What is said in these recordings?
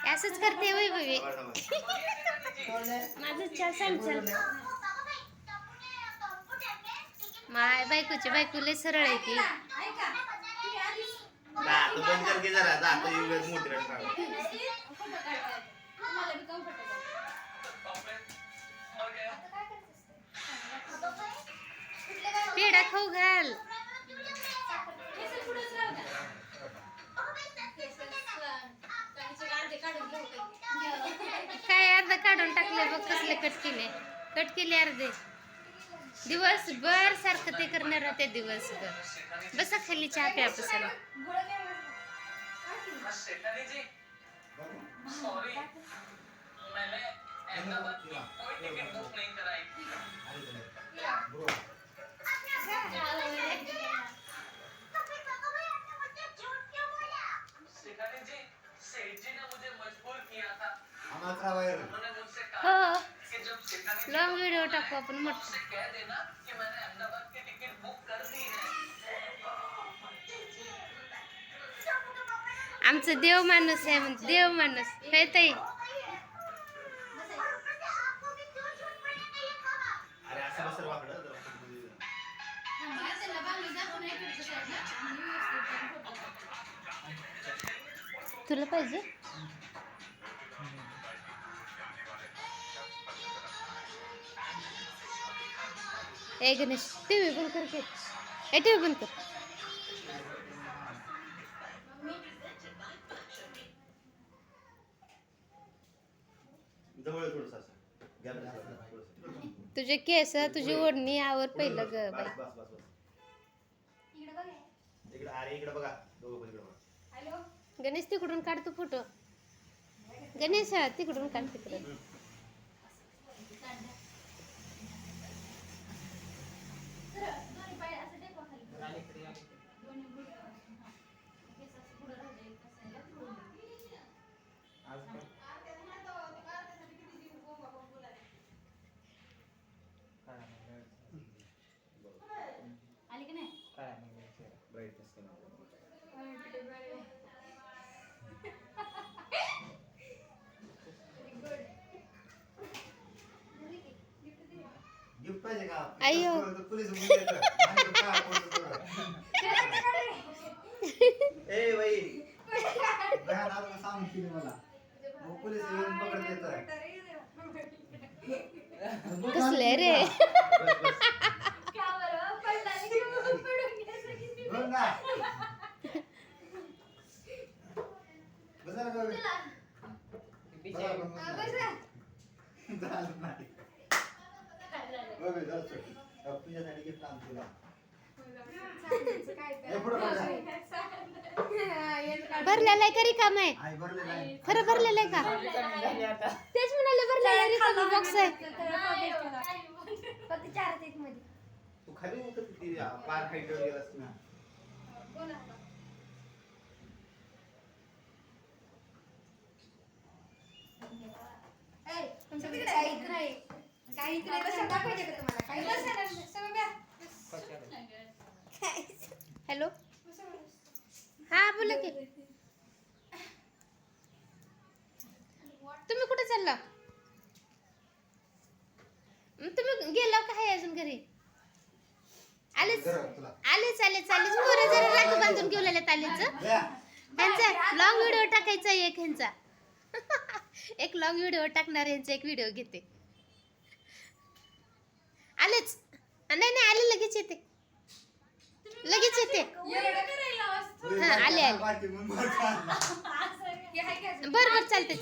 असंच करते वय बघे माझं चल माय बायकोची बायको लय सरळ आहे की बंद कर की जरा दात मोठी पेढा खाऊ घाल काय अर्ध काढून टाकले बघ कसले कट केले अर्धे दिवसभर सारखं ते करणार होते दिवसभर बसा खाली चहा प्या बसायला हो लॉंग व्हिडिओ टाकू आपण मोठा आमचं देव माणूस आहे म्हणते देव माणूस काय ताई तुला पाहिजे ए गणेश टीव्ही बंद कर की ए टीव्ही बंद कर तुझे केस तुझी ओढणी आवर पहिलं ग बाई गणेश तिकडून काढ तू फोटो गणेश तिकडून काढ तिकडून अयो ए भाई कसले रे भरलेला आहे का रिकाम आहे खरं भरलेलं आहे का तेच म्हणाले भरलेला रिकाम बॉक्स आहे फक्त 4 मध्ये तू खाली उतरती पार खाईवर गेलास ना हॅलो हा बोला की तुम्ही कुठे चालला तुम्ही गेला का आहे अजून घरी आलेच पोरं जरा राखी बांधून घेऊन आले आलेच ह्यांचा लॉंग व्हिडिओ टाकायचा एक ह्यांचा एक लॉंग व्हिडिओ टाकणार ह्यांचा एक व्हिडिओ घेते आलेच नाही आले लगेच येते हा आले बर चालते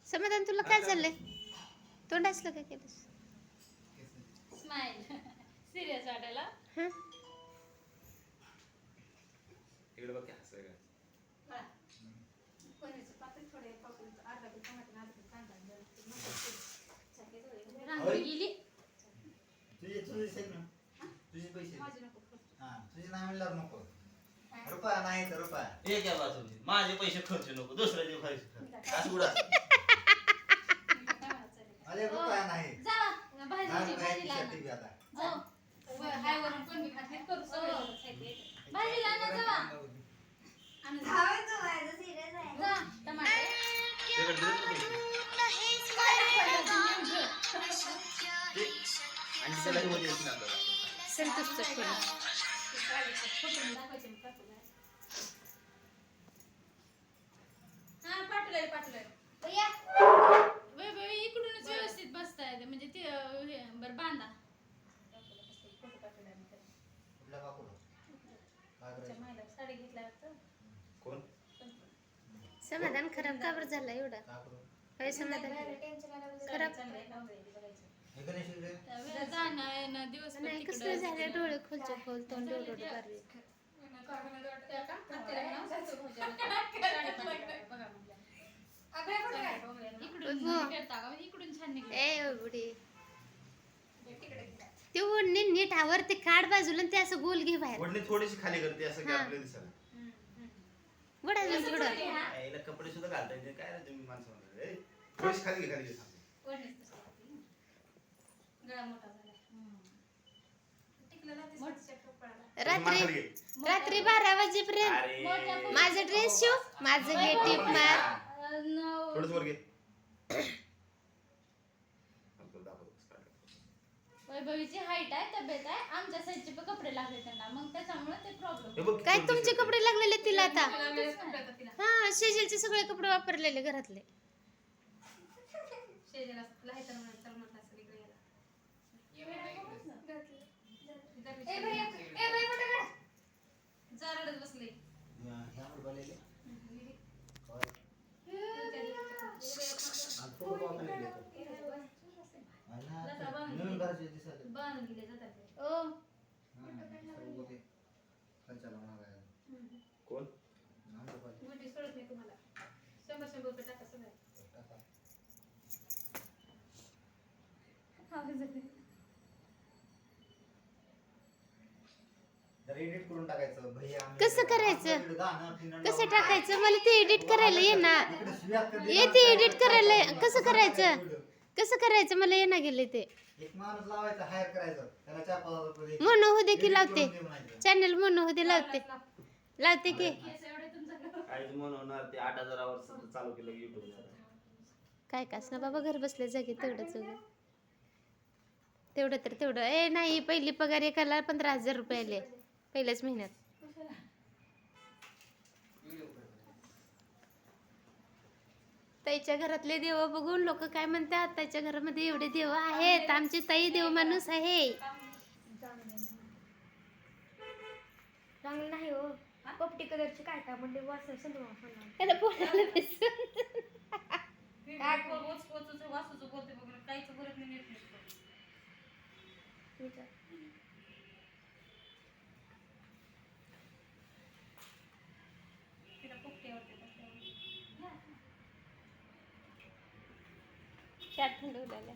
समाधान तुला काय चाललंय तोंड असलं काय केलंस स्माइल सिरियस वाटायला इकडे बघ हसाय का पनीरचं पातेल थोडे पापड अर्धा किलो टमाटर अर्धा किलो कांदा रांगोळी गेली तुझे सेट ना तुझे पैसे माझी नको हा तुझे नाही म्हणल्यावर नको रुपया नाही तर रुपया एक या बाजूने माझे पैसे खर्च नको दुसऱ्या दिवशी खायचे असं कुठं असतं? माझे रुपया नाही जा भाजीची भाजी आता लाना जाऊ हाय वरून पण मी खात नाही करू सगळं भाजी लाना जावा आणि जा टमाटर तिकडे दिलं का पैसे? आणि त्याला हे मध्ये येत नाही आपल्याला. संतोष चटणी इकडूनच व्यवस्थित बसता येते म्हणजे ते बरं बांधा कुठला काकू काय करायचं साडी घेतल्या वाटतं कोण समाधान खराब का बरं झाला एवढा काय करू काय समाधान खराब हे गणेश इकडे जाणं येणं दिवस नाही कसलं झालं डोळे खोलच्या खोल तोंड डोळे बारले इकडून छान निघलं ए ओ बुडी ते ओढणी नीट आवर ते काढ बाजूला आणि ते असं गोल घे बाहेर वडणी थोडीशी खाली करते असं की हा. आपल्याला दिसायला वड अजून थोडं याला कपडे सुद्धा घालता येते काय रे तुम्ही माणसं म्हणता ए, थोडीशी खाली घे, खाली घे सांगतो. गळा मोठा झाला रात्री मागं घे. रात्री 12 वाजेपर्यंत अरे माझं ड्रेस शिव माझं हे टिप मार थोडंच वर घे आपल्याला दाखवतो कसं काढायचं. वैभवीची हाईट आहे तब्येत आहे आमच्या साईजचे पण कपडे लागले त्यांना मग त्याच्यामुळे ते हे प्रॉब्लेम बघ, काय थोडीशी तुमचे खाली. कपडे लागलेले तिला आता तिला हा शेजेलचे सगळे कपडे वापरलेले घरातले शेजारी असं लाहायचं म्हणून चल म्हटलं असं इकडे यायला. जा रडत बसली ह्यावर बोलायले. काय? आणि थोडं बाजूला घे. आणि ना, नवीन घराचे दिसायले. बांधून गेले जातात ते. ओ हा, सर्व बघे. खर्चाला होणार आहे. कोण आमचं पाहिजे. गुड्डी सोडत नाही तुम्हाला 100 रुपये टाका सगळं टाका. जरा edit करून टाकायचं भैया आम्ही- कसं करायचं? आपलं गाणं फिरणं कसं लावून टाकायचं मला ते एडिट करायला ये ना इकडे शिव्या कधी येते edit करायला. कसं करायचं? कसं करायचं मला ये ना गेले ते एक माणूस लावायचा हायर करायचं त्याला 4-5 रुपये द्यायचे. मोनो हो दे की Edit लावते करून दे म्हणायचं. चॅनल मोनो हो दे लावते लावते की केस एवढे तुमचं काहीच म्हणून होणार ते 8,000 वर चालू केलं युट्यूब काय कास ना बाबा घर बसल्या जागी तेवढंच उगं. तेवढं तर तेवढं ए नाही पहिली पगार एकाला 15,000 रुपये आले पहिल्याच महिन्यात ताईच्या घरातले देव बघून लोक काय म्हणतात ताईच्या घरामध्ये एवढे देव आहेत आमची ताई देव माणूस आहे चांगलं नाही हो पोपटी कलरची काय काय म्हणजे वासर संध्या त्याला बोलायला बेसून. काय वासूचं बोलते बघ काहीच बोलत नाही नीट नीट. तिला पोपटी आवडते का? चार थंड उडाल्या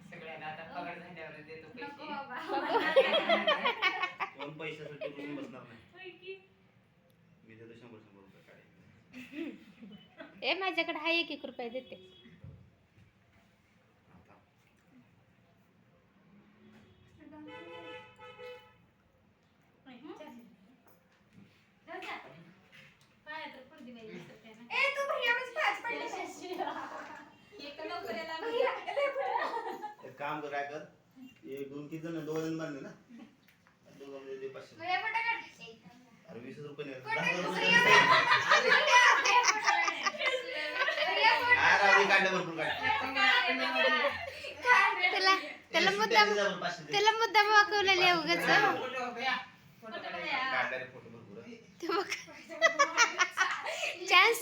सगळ्यांना आता पगार झाल्यावर देतो नको पैसे बाबा. कोण पैशासाठी बसून बसणार नाही मी देतो 100 रुपये काढे ए माझ्याकडे हा 1 रुपये देते आता जाऊ द्या. पाया तर पडू दे बाई, दिसत नाही ना. ए तू भैया बस पाच पडले एक लवकर यायला लागलं. एक काम कर काय कर 1-2 किती जण 2 जण बांधले ना दोघांमध्ये दे 500 भैया पटापट अरे 20 रुपये नाही कोण 10 आहे? रुपये भैया राहू दे, काढले भरपूर काढले त्याला त्याला मुद्दाम त्याला मुद्दाम वाकवलेले उगाच काढणारे फोटो भरपूर आहे. ते बघ चान्स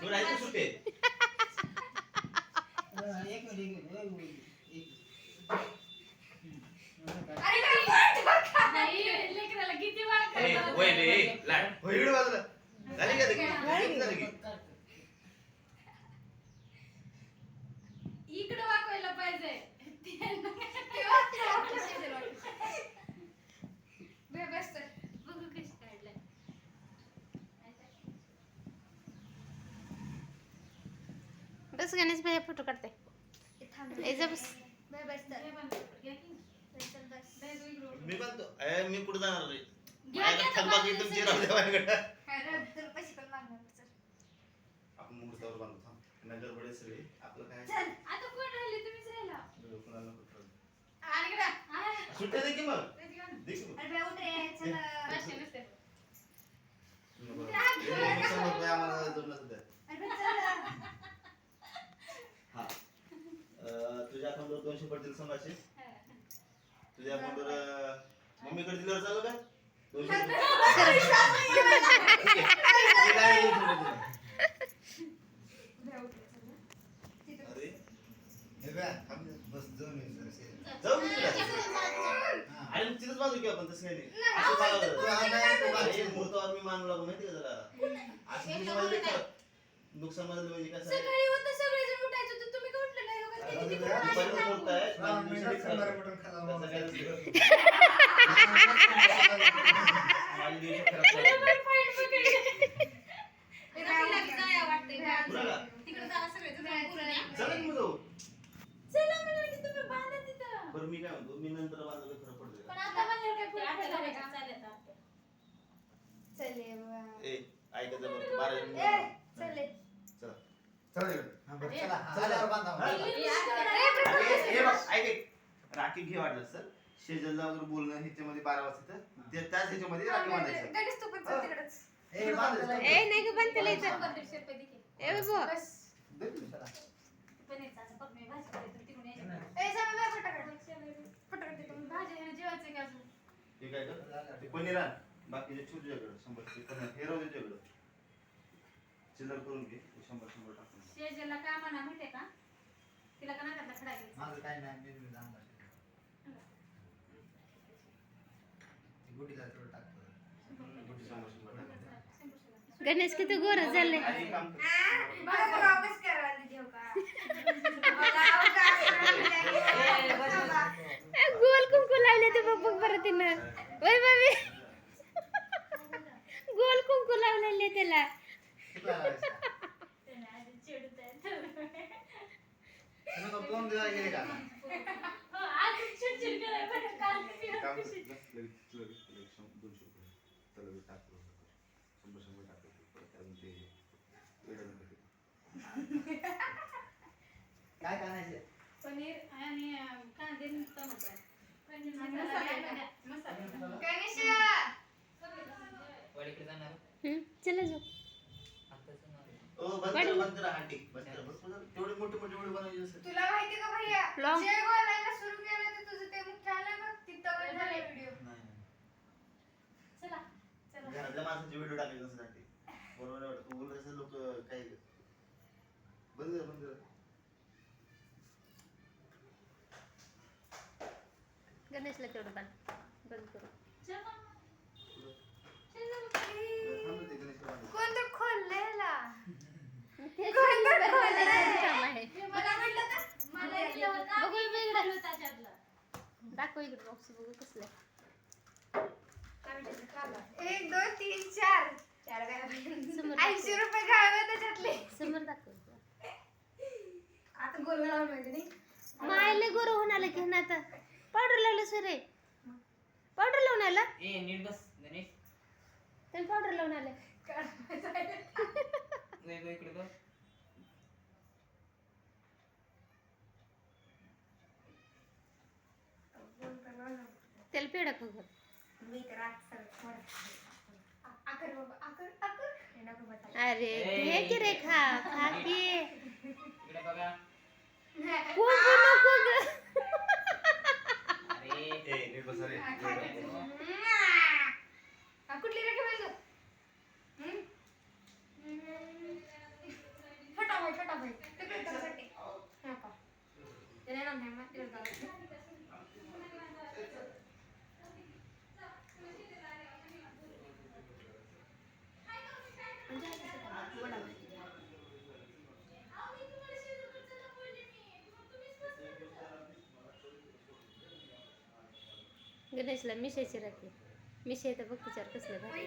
तू राहायचं सुट्टे एक मिनिट बस गणेश भैया फोटो काढताय ए जा बस बाय बाय चल. हे पण घ्या की. चल बस. दे दो इकडं. मी म्हणतो मी कुठे जाणार रे घ्या माझ्या की आता थकबाकी बाजूला तुमची सगळं. राहू दे माझ्याकडे अरे तुला पैसे पण मागणार चल. आपण मुहूर्तावर बांधू थांब नगर बडे सगळे आपलं काय चल. आता कोण राहिले तुम्हीच राहिला. कुणाला नको ठरवू. आणि इकडं. सुट्ट्या दे की मग दे की मग. दे की मग. अरे बाय उठ रे चल. पाचशे नसते. नको. हे 100 रुपये आम्हाला दोन द्या अरे बाय चल. हा तुझ्या अकाउंटवर 200 पडतील समाजचे तुझ्या अकाउंटवर मम्मीकडे दिल्यावर चालू का 200 अरे हे बघ, थांब, बस जाऊन ये जरासे. जाऊ की तुला आणि तिथंच बाजू घेऊ आपण तसं काही नाही असं तू चालवलं. हा नाही, तू अरे, बाजू. मुहूर्तावर मी मानू लागलो माहिती का जरा असं तुझ्या मध्ये नुकसान मध्ये म्हणजे कसं आहे? सकाळी होतं सगळेजण उठायचं होतं तुम्ही का उठले नाही हो का? किती अरे, कोण दुपारी आले? मुहूर्त आहे राम, माझ्या मी दिवशी खाणार खराब. मटण खाणार तसं बाबा. काय नसतं. माझ्या दिवशी खराब मला झाले. पण फाईन पकडले. हे राहिला की जाया वाटतंय बाहेर. कुणाला? तिकडे जावा सगळेजण जाऊन पुरण या. चला की मग जाऊ. चला म्हणलं की तुम्ही बांधा तिथं. बरं मी काय म्हणतो मी नंतर बाजूला फरक पडतो पण का? आता म्हणल्यावर काय फरक पडत नाही. चालेल आता. चल ये बा. ए ऐकायचं बरं 12 ए मिनिट. चल ये. चला. चला इकडे. हा, बरं, चला. आल्यावर बांधा हा. मला. हे बघ ऐक ऐक. राखी घे वाटलं सर शेजारला वगैरे बोलणं ह्याच्यामध्ये 12 वाजता त्याच ह्याच्यामध्ये राखी बांधायचं गणेश तू पण चल तिकडच. ए, बांधायचं. ए नाही का बंद केलं इथं 100-150 रुपये दे की. ए बाबा बस. दे की चला. पनीरचा असं बघ मी भाजी करते तिकडून यायचं. ए सांग बाय फटाफट. पटकन ते तुम्ही भाजी आहे ना, जेवायचं का अजून? हे काय कर ते पनीर आण बाकीचे ठेव तुझ्याकडं 100 पनीर हे राहू दे तुझ्याकडं चिल्लर करून घे 100 टाकून शेजारला का म्हणा माहितीये का? तिला का नाकातला खडा घ्यायचा. माझं काय नाही, मी जाणार. ती गुढीला तेवढं टाकतो. गुढी 100 टाक. गणेश किती गोर झाले आणि एक काम कर. मला तर वापस करायला दे देऊ का? मला अवकाश करायला दे. गोल कुंकू लावले ते बघ बरं तिनं वय बाबी गोल कुंकू लावलेले त्याला किती लावायचं? त्याने आधी चिडतंय. तुम्ही तो दोन दिवस गेले का? हो, आज चिडचिड करायला पाहिजे. काल किती काम कर. खुशी. लगेच 200 रुपये चला लगेच टाक 100 टाकतो परत अजून ते वेगळं नको ते. काय करायचं? पनीर आणि कांदे आणि टमाटर. पनीर मसाला द्या. मसाला. गणेश वडीकडे जाणार चला जाऊ आताच जाणार. ओ बंद करा हांडी बंद करा बस बस. तेवढे मोठे मोठे व्हिडिओ बनवायचे असतात. तुला माहिती का भैया Long. जे बोलायला सुरू केलं ते तुझं ते मुख्य आलं बघ तिथं वर झाले व्हिडिओ. नाही, नाही. चला. चला. घरातल्या माणसाचे व्हिडिओ टाकले नसतात बरोबर आहे वाटतं. बोलत असेल लोक काय बंद कर बंद कर. गणेशला तेवढं बंद करू चला. थांब ते गणेश बांध. कोण तर खोललेला तेच कोण तर काम खोललंय. आहे मला म्हटलं का? मला दिलं होतं. बघू इकडे. मी खाल्लं त्याच्यातलं. दाखव इकडे बॉक्स बघू कसलं 1 2 3 4 चार काय समोर 80 रुपये घालवे त्याच्यातले. समोर दाखव आता गोल लावून माहिती नाही. मायले गोर होऊन आलं की ना आता पावडर लावलं सर रे पावडर लावून आला ए नीट बस गणेश तुम्ही पावडर लावून आले वेगळं इकडे बघ त्याला पेढा खाऊ घाल. मी तर आज सर आकर बाबा आकर आकर हे नको बता. अरे हे की रे खा खा की इकडे बघा कुंकू नको ग अरे ए नीट बसा रे. कुठली रेखा पाहिजे? छोटा भाई ते पेपरसाठी हा का त्याने नाम नाही माहिती होतं. गणेशला मिशायची राखी मिशाय तर बघ तिच्यावर कसलं भारी